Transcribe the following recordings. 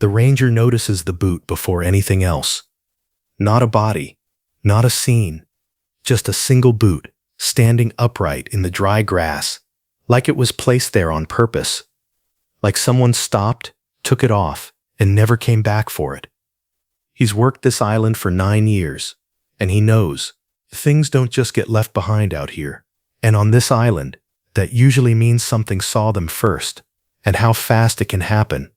The ranger notices the boot before anything else. Not a body, not a scene, just a single boot, standing upright in the dry grass, like it was placed there on purpose. Like someone stopped, took it off, and never came back for it. He's worked this island for 9 years, and he knows things don't just get left behind out here. And on this island, that usually means something saw them first, and how fast it can happen.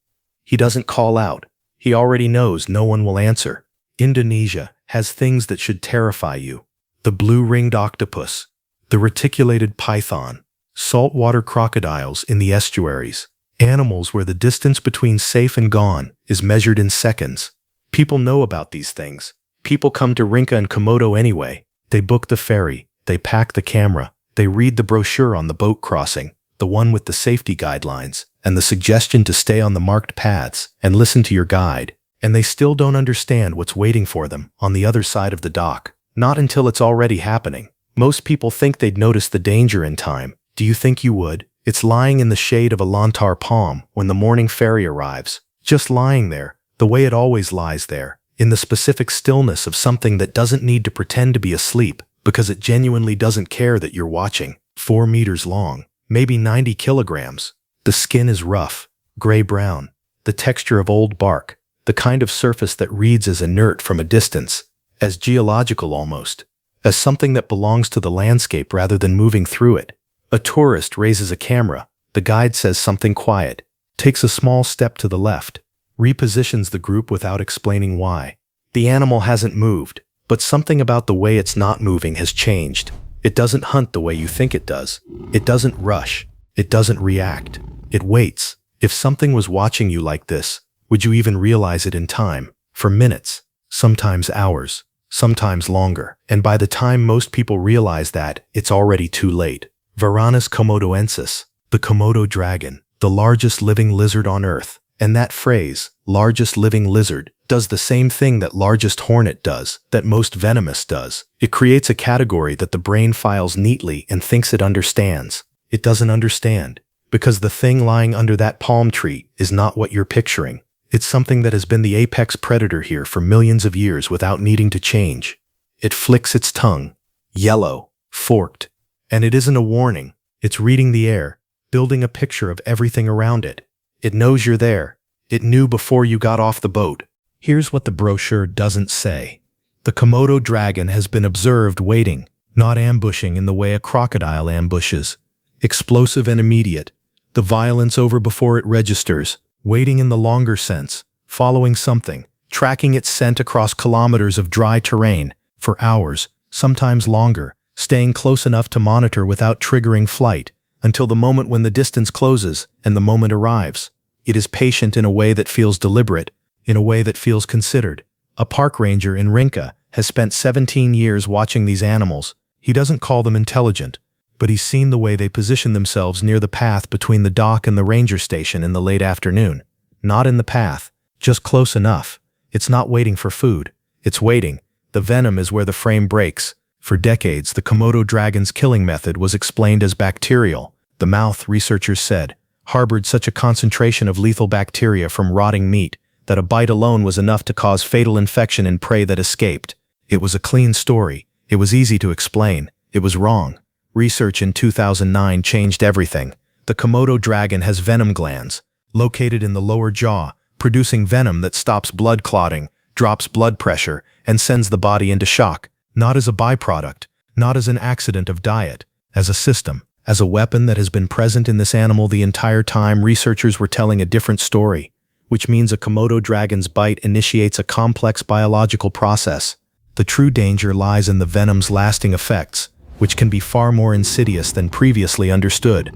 He doesn't call out. He already knows no one will answer. Indonesia has things that should terrify you. The blue-ringed octopus, the reticulated python, saltwater crocodiles in the estuaries, animals where the distance between safe and gone is measured in seconds. People know about these things. People come to Rinca and Komodo anyway. They book the ferry, they pack the camera, they read the brochure on the boat crossing, the one with the safety guidelines, and the suggestion to stay on the marked paths and listen to your guide. And they still don't understand what's waiting for them on the other side of the dock. Not until it's already happening. Most people think they'd notice the danger in time. Do you think you would? It's lying in the shade of a lontar palm when the morning ferry arrives. Just lying there, the way it always lies there, in the specific stillness of something that doesn't need to pretend to be asleep, because it genuinely doesn't care that you're watching. 4 meters long, maybe 90 kilograms. The skin is rough, gray-brown, the texture of old bark, the kind of surface that reads as inert from a distance, as geological almost, as something that belongs to the landscape rather than moving through it. A tourist raises a camera, the guide says something quiet, takes a small step to the left, repositions the group without explaining why. The animal hasn't moved, but something about the way it's not moving has changed. It doesn't hunt the way you think it does. It doesn't rush. It doesn't react. It waits. If something was watching you like this, would you even realize it in time? For minutes, sometimes hours, sometimes longer. And by the time most people realize that, it's already too late. Varanus komodoensis, the Komodo dragon, the largest living lizard on Earth. And that phrase, largest living lizard, does the same thing that largest hornet does, that most venomous does. It creates a category that the brain files neatly and thinks it understands. It doesn't understand, because the thing lying under that palm tree is not what you're picturing. It's something that has been the apex predator here for millions of years without needing to change. It flicks its tongue, yellow, forked, and it isn't a warning. It's reading the air, building a picture of everything around it. It knows you're there. It knew before you got off the boat. Here's what the brochure doesn't say. The Komodo dragon has been observed waiting, not ambushing in the way a crocodile ambushes. Explosive and immediate. The violence over before it registers. Waiting in the longer sense, following something, tracking its scent across kilometers of dry terrain, for hours, sometimes longer, staying close enough to monitor without triggering flight, until the moment when the distance closes and the moment arrives. It is patient in a way that feels deliberate, in a way that feels considered. A park ranger in Rinca has spent 17 years watching these animals. He doesn't call them intelligent, but he's seen the way they position themselves near the path between the dock and the ranger station in the late afternoon. Not in the path, just close enough. It's not waiting for food. It's waiting. The venom is where the frame breaks. For decades, the Komodo dragon's killing method was explained as bacterial. The mouth, researchers said, harbored such a concentration of lethal bacteria from rotting meat that a bite alone was enough to cause fatal infection in prey that escaped. It was a clean story. It was easy to explain. It was wrong. Research in 2009 changed everything. The Komodo dragon has venom glands, located in the lower jaw, producing venom that stops blood clotting, drops blood pressure, and sends the body into shock. Not as a byproduct, not as an accident of diet, as a system, as a weapon that has been present in this animal the entire time. Researchers were telling a different story, which means a Komodo dragon's bite initiates a complex biological process. The true danger lies in the venom's lasting effects, which can be far more insidious than previously understood.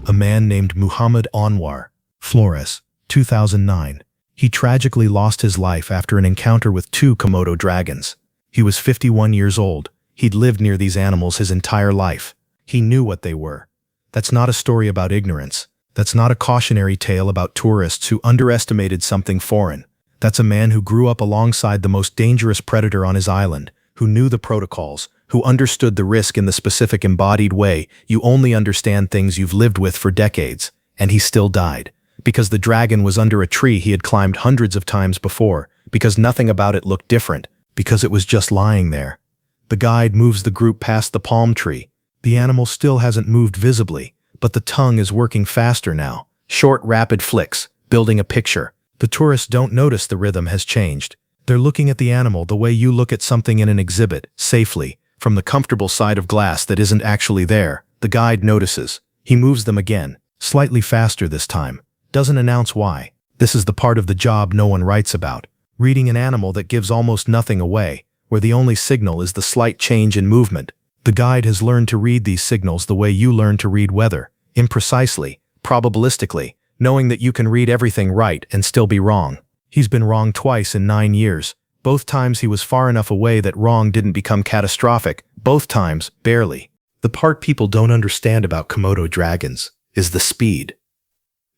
A man named Muhammad Anwar Flores, 2009. He tragically lost his life after an encounter with 2 Komodo dragons. He was 51 years old. He'd lived near these animals his entire life. He knew what they were. That's not a story about ignorance. That's not a cautionary tale about tourists who underestimated something foreign. That's a man who grew up alongside the most dangerous predator on his island, who knew the protocols, who understood the risk in the specific embodied way. You only understand things you've lived with for decades, and he still died. because the dragon was under a tree he had climbed hundreds of times before, because nothing about it looked different, because it was just lying there. The guide moves the group past the palm tree. The animal still hasn't moved visibly, but the tongue is working faster now. Short, rapid flicks, building a picture. The tourists don't notice the rhythm has changed. They're looking at the animal the way you look at something in an exhibit, safely, from the comfortable side of glass that isn't actually there. The guide notices. He moves them again, slightly faster this time. Doesn't announce why. This is the part of the job no one writes about. Reading an animal that gives almost nothing away, where the only signal is the slight change in movement. The guide has learned to read these signals the way you learn to read weather, imprecisely, probabilistically, knowing that you can read everything right and still be wrong. He's been wrong twice in 9 years. Both times he was far enough away that wrong didn't become catastrophic. Both times, barely. The part people don't understand about Komodo dragons is the speed.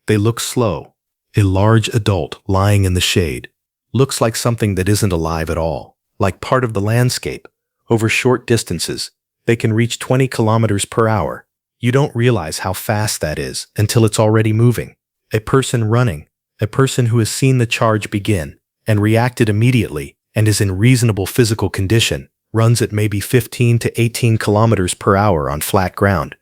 They look slow. A large adult lying in the shade looks like something that isn't alive at all, like part of the landscape. Over short distances, they can reach 20 kilometers per hour. You don't realize how fast that is until it's already moving. A person running, a person who has seen the charge begin and reacted immediately and is in reasonable physical condition, runs at maybe 15 to 18 kilometers per hour on flat ground.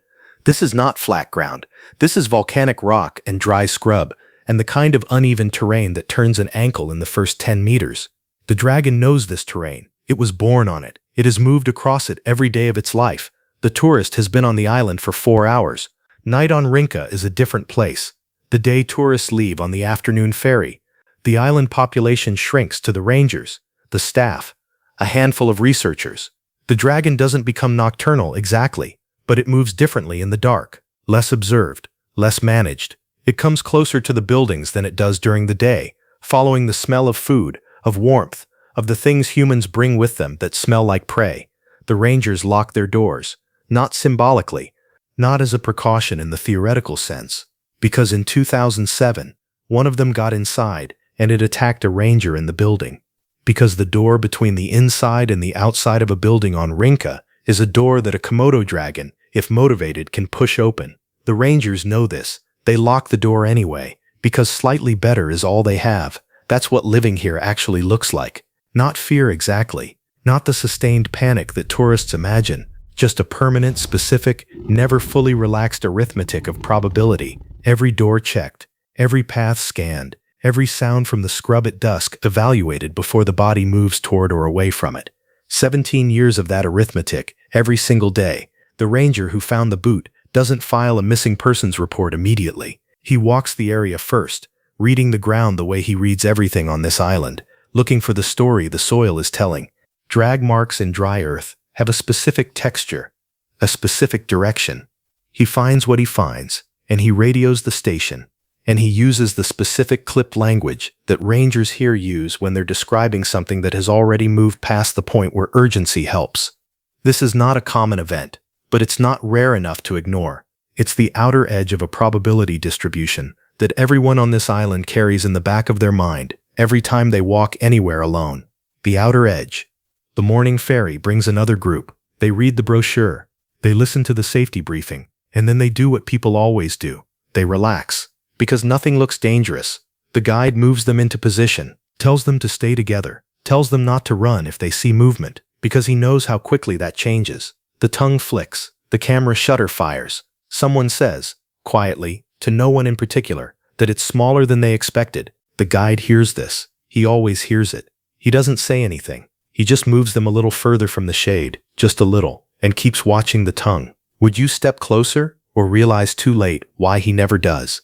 This is not flat ground. This is volcanic rock and dry scrub, and the kind of uneven terrain that turns an ankle in the first 10 meters. The dragon knows this terrain. It was born on it. It has moved across it every day of its life. The tourist has been on the island for 4 hours. Night on Rinca is a different place. The day tourists leave on the afternoon ferry. The island population shrinks to the rangers, the staff, a handful of researchers. The dragon doesn't become nocturnal exactly, but it moves differently in the dark, less observed, less managed. It comes closer to the buildings than it does during the day, following the smell of food, of warmth, of the things humans bring with them that smell like prey. The rangers lock their doors, not symbolically, not as a precaution in the theoretical sense, because in 2007, one of them got inside and it attacked a ranger in the building. Because the door between the inside and the outside of a building on Rinca is a door that a Komodo dragon, if motivated, can push open. The rangers know this. They lock the door anyway, because slightly better is all they have. That's what living here actually looks like. Not fear exactly, not the sustained panic that tourists imagine, just a permanent, specific, never fully relaxed arithmetic of probability. Every door checked, every path scanned, every sound from the scrub at dusk evaluated before the body moves toward or away from it. 17 years of that arithmetic, every single day. The ranger who found the boot doesn't file a missing persons report immediately. He walks the area first, reading the ground the way he reads everything on this island, looking for the story the soil is telling. Drag marks in dry earth have a specific texture, a specific direction. He finds what he finds, and he radios the station, and he uses the specific clipped language that rangers here use when they're describing something that has already moved past the point where urgency helps. This is not a common event, but it's not rare enough to ignore. It's the outer edge of a probability distribution that everyone on this island carries in the back of their mind every time they walk anywhere alone. The outer edge. The morning ferry brings another group. They read the brochure. They listen to the safety briefing. And then they do what people always do. They relax. Because nothing looks dangerous. The guide moves them into position, tells them to stay together, tells them not to run if they see movement, because he knows how quickly that changes. The tongue flicks. The camera shutter fires. Someone says, quietly, to no one in particular, that it's smaller than they expected. The guide hears this. He always hears it. He doesn't say anything. He just moves them a little further from the shade, just a little, and keeps watching the tongue. Would you step closer, or realize too late why he never does?